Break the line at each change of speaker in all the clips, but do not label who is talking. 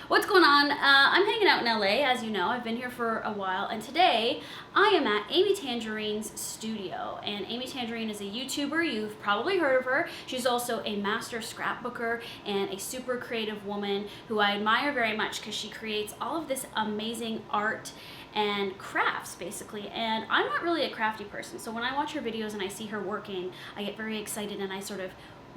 What's going on? I'm hanging out in LA, as you know. I've been here for a while, and today I am at Amy Tangerine's studio. And Amy Tangerine is a YouTuber. You've probably heard of her. She's also a master scrapbooker and a super creative woman who I admire very much because she creates all of this amazing art and crafts, basically. And I'm not really a crafty person, so when I watch her videos and I see her working, I get very excited and I sort of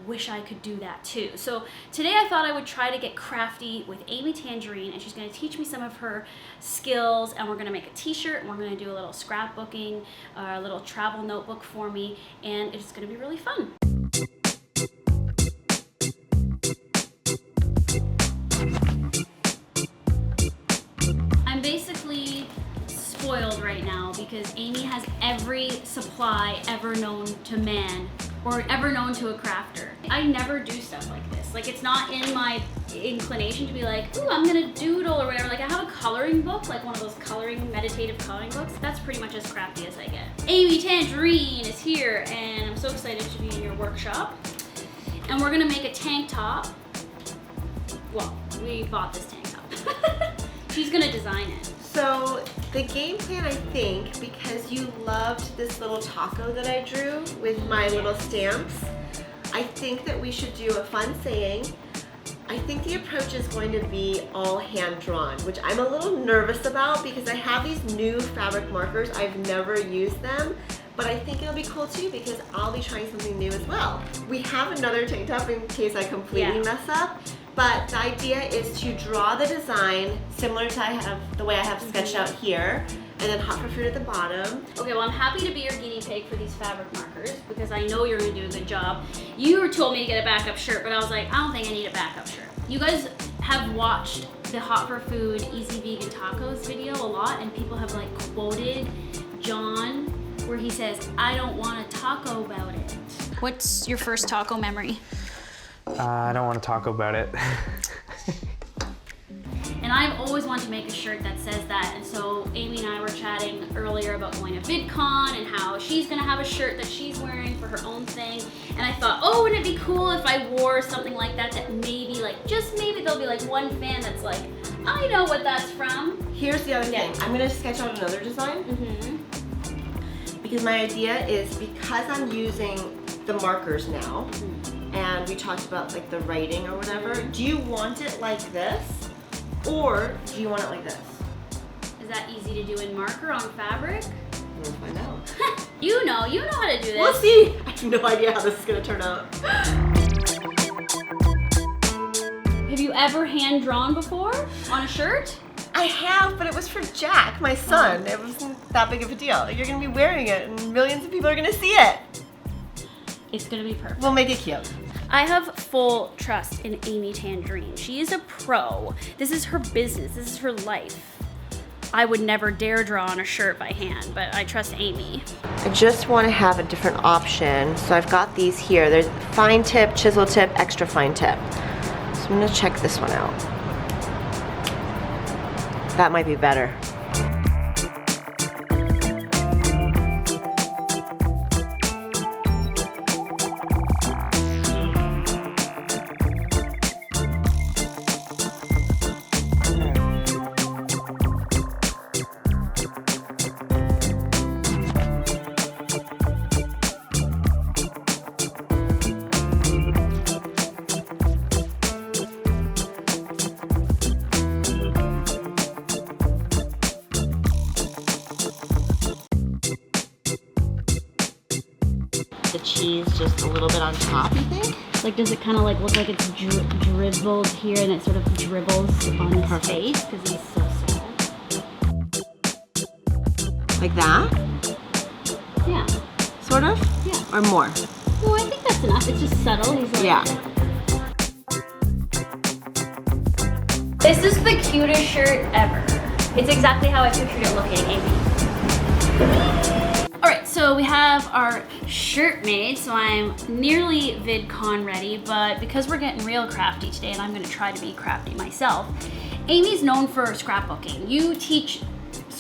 wish I could do that too. So today I thought I would try to get crafty with Amy Tangerine, and she's going to teach me some of her skills, and we're going to make a t-shirt, and we're going to do a little scrapbooking, a little travel notebook for me, and it's going to be really fun. I'm basically spoiled right now because Amy has every supply ever known to man or ever known to a crafter. I never do stuff like this. Like, it's not in my inclination to be like, ooh, I'm gonna doodle or whatever. Like, I have a coloring book, like one of those meditative coloring books. That's pretty much as crafty as I get. Amy Tangerine is here, and I'm so excited to be in your workshop. And we're gonna make a tank top. Well, we bought this tank top. She's gonna design it.
So the game plan, I think, because you loved this little taco that I drew with my little stamps, I think that we should do a fun saying. I think the approach is going to be all hand-drawn, which I'm a little nervous about because I have these new fabric markers. I've never used them, but I think it'll be cool too because I'll be trying something new as well. We have another tank top in case I completely mess up. But the idea is to draw the design similar to the way I have sketched out here, and then hot for food at the bottom.
Okay, well, I'm happy to be your guinea pig for these fabric markers because I know you're gonna do a good job. You told me to get a backup shirt, but I was like, I don't think I need a backup shirt. You guys have watched the Hot for Food Easy Vegan Tacos video a lot, and people have like quoted John where he says, I don't want a taco about it. What's your first taco memory?
I don't want to talk about it.
And I've always wanted to make a shirt that says that, and so Amy and I were chatting earlier about going to VidCon and how she's gonna have a shirt that she's wearing for her own thing, and I thought, oh, wouldn't it be cool if I wore something like that maybe, like, just maybe there'll be like one fan that's like, I know what that's from.
Here's the other thing. I'm gonna sketch out another design. Because my idea is, because I'm using the markers now, and we talked about like the writing or whatever, do you want it like this or do you want it like this?
Is that easy to do in marker on fabric?
We'll find out.
You know how to do this.
We'll see. I have no idea how this is gonna turn out.
Have you ever hand drawn before on a shirt?
I have, but it was for Jack, my son. It wasn't that big of a deal. You're gonna be wearing it and millions of people are gonna see it.
It's gonna be perfect.
We'll make it cute.
I have full trust in Amy Tangerine. She is a pro. This is her business. This is her life. I would never dare draw on a shirt by hand, but I trust Amy.
I just want to have a different option. So I've got these here. There's fine tip, chisel tip, extra fine tip. So I'm gonna check this one out. That might be better. The cheese just a little bit on top, you think?
Like, does it kind of like look like it's dribbled here and it sort of dribbles on his face because he's so sad?
Like that?
Yeah.
Sort of?
Yeah.
Or more?
No, I think that's enough. It's just subtle. He's like,
Yeah.
This is the cutest shirt ever. It's exactly how I pictured it looking, Amy. Alright, so we have our shirt made, so I'm nearly VidCon ready, but because we're getting real crafty today, and I'm going to try to be crafty myself, Amy's known for scrapbooking. You teach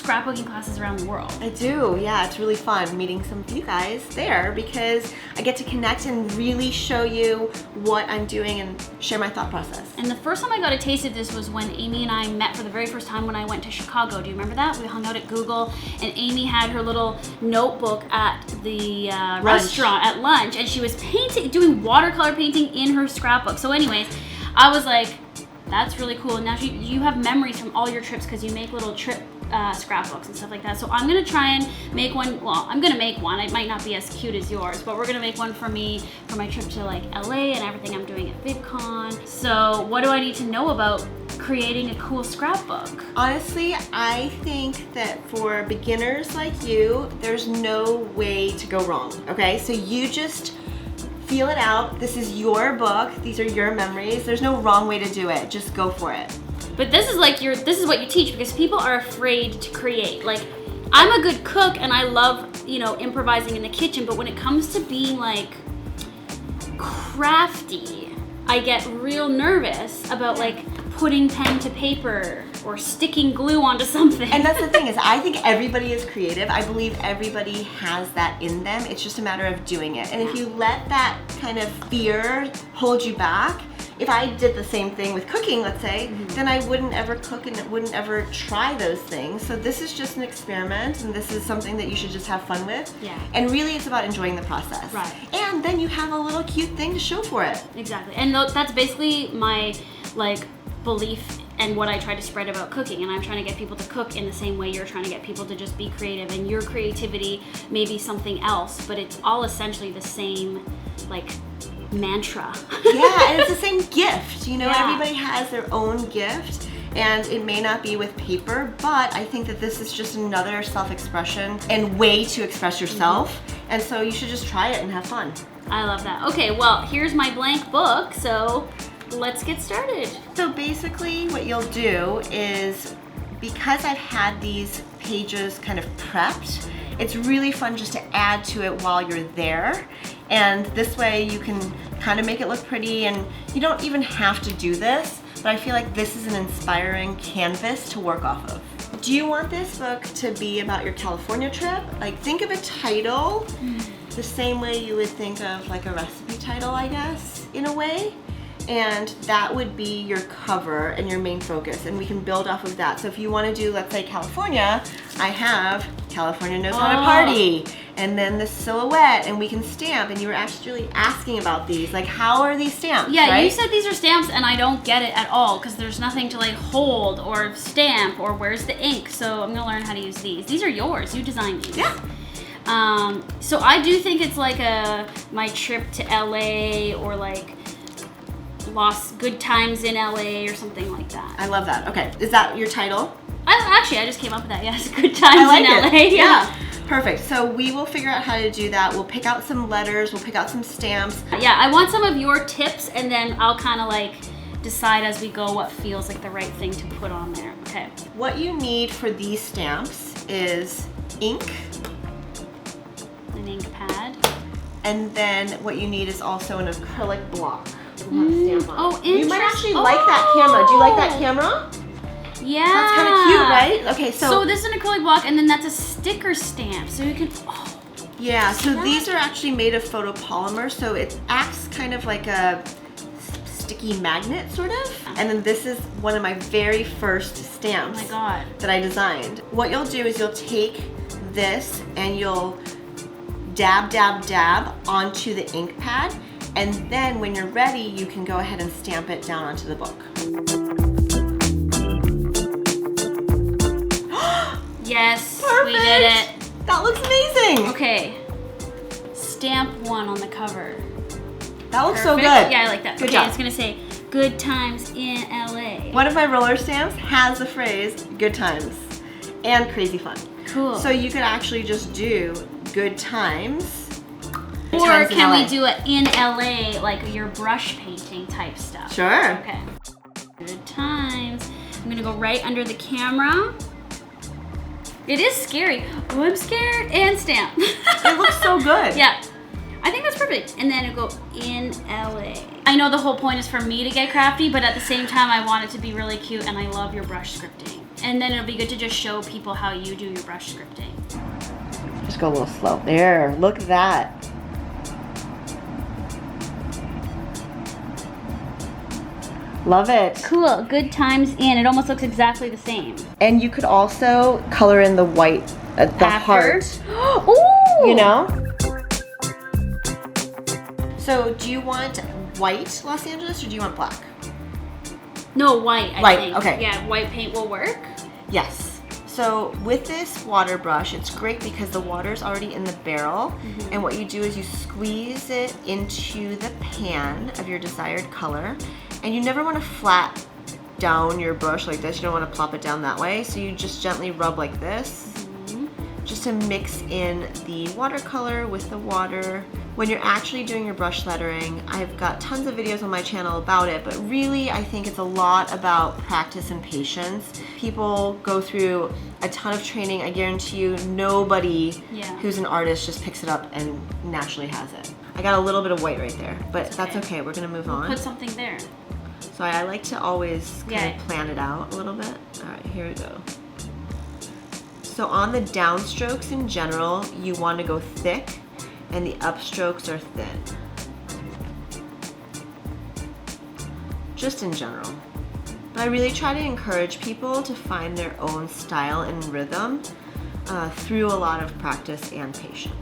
scrapbooking classes around the world.
I do, yeah. It's really fun meeting some of you guys there because I get to connect and really show you what I'm doing and share my thought process.
And the first time I got a taste of this was when Amy and I met for the very first time when I went to Chicago. Do you remember that? We hung out at Google, and Amy had her little notebook at the restaurant at lunch, and she was doing watercolor painting in her scrapbook. So anyways, I was like, that's really cool. And now you have memories from all your trips because you make little trip scrapbooks and stuff like that. So I'm gonna try and make one. Well, I'm gonna make one. It might not be as cute as yours, but we're gonna make one for me for my trip to like LA and everything I'm doing at VidCon. So what do I need to know about creating a cool scrapbook?
Honestly, I think that for beginners like you, there's no way to go wrong, okay? So you just feel it out. This is your book. These are your memories. There's no wrong way to do it. Just go for it.
But this is what you teach, because people are afraid to create. Like, I'm a good cook and I love, improvising in the kitchen, but when it comes to being like crafty, I get real nervous about like putting pen to paper or sticking glue onto something.
And that's the thing is, I think everybody is creative. I believe everybody has that in them. It's just a matter of doing it. And if you let that kind of fear hold you back, if I did the same thing with cooking, let's say, then I wouldn't ever cook and wouldn't ever try those things. So this is just an experiment, and this is something that you should just have fun with.
Yeah.
And really it's about enjoying the process.
Right.
And then you have a little cute thing to show for it.
Exactly. And that's basically my belief and what I try to spread about cooking. And I'm trying to get people to cook in the same way you're trying to get people to just be creative. And your creativity may be something else, but it's all essentially the same mantra.
Yeah, and it's the same gift. Yeah. Everybody has their own gift, and it may not be with paper, but I think that this is just another self-expression and way to express yourself. And so you should just try it and have fun.
I love that. Okay, well, here's my blank book, so let's get started.
So basically what you'll do is, because I've had these pages kind of prepped, it's really fun just to add to it while you're there. And this way you can kind of make it look pretty, and you don't even have to do this, but I feel like this is an inspiring canvas to work off of. Do you want this book to be about your California trip? Like, think of a title the same way you would think of like a recipe title, I guess, in a way. And that would be your cover and your main focus, and we can build off of that. So if you want to do, let's say, California, I have California Knows How to Party, and then the silhouette, and we can stamp. And you were actually asking about these, like, how are these stamped?
Yeah,
right?
You said these are stamps, and I don't get it at all because there's nothing to hold or stamp or where's the ink. So I'm gonna learn how to use these. These are yours. You designed these.
Yeah.
So I do think it's like my trip to LA, or like Lost Good Times in LA or something like that.
I love that. Okay, is that your title?
I just came up with that. Yes, Good Times
I like
in LA.
it. Yeah. Perfect. So we will figure out how to do that. We'll pick out some letters. We'll pick out some stamps.
Yeah, I want some of your tips, and then I'll kind of decide as we go what feels like the right thing to put on there. Okay.
What you need for these stamps is ink.
An ink pad.
And then what you need is also an acrylic block. Stamp on.
Oh,
interesting. You might actually like that
Oh.
camera. Do you like that camera?
Yeah.
That's kind of cute, right? Okay,
So this is an acrylic block, and then that's a sticker stamp. So you can. Oh.
Yeah, so these are actually made of photopolymer, so it acts kind of like a sticky magnet, sort of. And then this is one of my very first stamps
Oh my God.
that I designed. What you'll do is you'll take this and you'll dab, dab, dab onto the ink pad, and then when you're ready, you can go ahead and stamp it down onto the book.
Yes,
Perfect.
we did it.
That looks amazing.
Okay. Stamp 1 on the cover.
That looks so
Perfect.
good.
Yeah, I like that.
Good
Okay,
job.
it's gonna say Good Times in LA.
One of my roller stamps has the phrase good times and crazy fun.
Cool.
So you could actually just do good times. Good
Or
times in
can
LA.
we do it in LA, like your brush painting type stuff?
Sure.
Okay. Good times. I'm gonna go right under the camera. It is scary. Oh, I'm scared. And stamp.
It looks so good.
Yeah. I think that's perfect. And then it'll go in LA. I know the whole point is for me to get crafty, but at the same time, I want it to be really cute, and I love your brush scripting. And then it'll be good to just show people how you do your brush scripting.
Just go a little slow. There, look at that. Love it.
Cool, good times in. It almost looks exactly the same.
And you could also color in the white, the heart.
Ooh!
You know? So do you want white Los Angeles or do you want black?
No, white, I
White,
think.
okay.
Yeah, white paint will work.
Yes. So with this water brush, it's great because the water's already in the barrel. And what you do is you squeeze it into the pan of your desired color. And you never want to flat down your brush like this. You don't want to plop it down that way. So you just gently rub like this, just to mix in the watercolor with the water. When you're actually doing your brush lettering, I've got tons of videos on my channel about it, but really I think it's a lot about practice and patience. People go through a ton of training. I guarantee you nobody who's an artist just picks it up and naturally has it. I got a little bit of white right there, but that's okay. We're gonna move on.
Put something there.
So I like to always kind of plan it out a little bit. All right, here we go. So on the downstrokes in general, you want to go thick, and the upstrokes are thin. Just in general. But I really try to encourage people to find their own style and rhythm through a lot of practice and patience.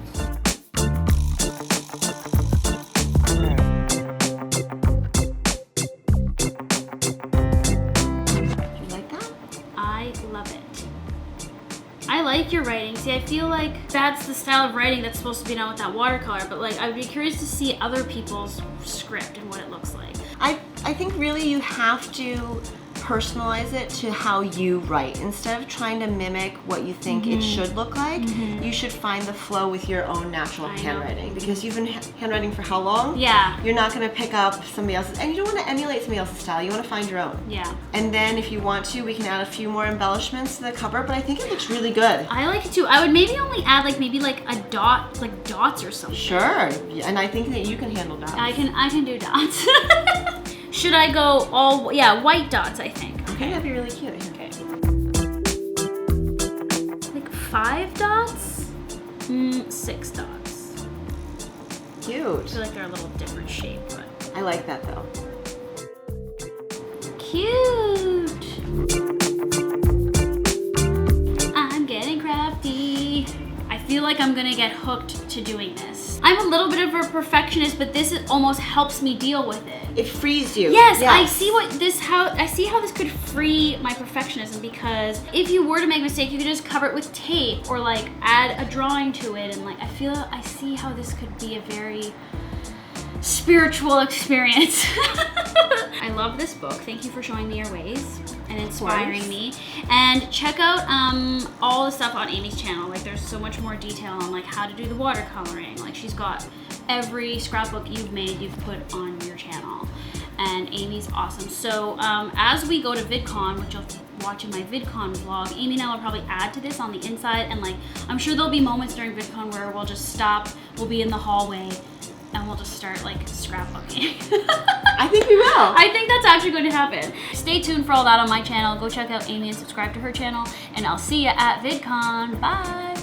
I like your writing. See, I feel like that's the style of writing that's supposed to be done with that watercolor, but like I would be curious to see other people's script and what it looks like.
I think really you have to personalize it to how you write. Instead of trying to mimic what you think it should look like, you should find the flow with your own natural handwriting. Because you've been handwriting for how long?
Yeah.
You're not going to pick up somebody else's, and you don't want to emulate somebody else's style. You want to find your own.
Yeah.
And then if you want to, we can add a few more embellishments to the cover, but I think it looks really good.
I like it too. I would maybe only add maybe a dot, like dots or something.
Sure. And I think that you can handle dots.
I can do dots. Should I go all, white dots, I think.
I think that'd be really cute.
Okay. Like 5 dots? 6 dots.
Cute.
I feel like they're a little different shape, but.
I like that though.
Cute. I'm getting crafty. I feel like I'm gonna get hooked to doing this. I'm a little bit of a perfectionist, but this almost helps me deal with it.
It frees you.
Yes, I see I see how this could free my perfectionism, because if you were to make a mistake, you could just cover it with tape or add a drawing to it, and I see how this could be a very spiritual experience. I love this book. Thank you for showing me your ways and inspiring me. And check out all the stuff on Amy's channel. There's so much more detail on how to do the watercoloring. She's got every scrapbook you've made, you've put on your channel. And Amy's awesome. So as we go to VidCon, which you'll watch in my VidCon vlog, Amy and I will probably add to this on the inside, and I'm sure there'll be moments during VidCon where we'll just stop, we'll be in the hallway, and we'll just start scrapbooking.
I think we will.
I think that's actually going to happen. Stay tuned for all that on my channel. Go check out Amy and subscribe to her channel, and I'll see you at VidCon. Bye.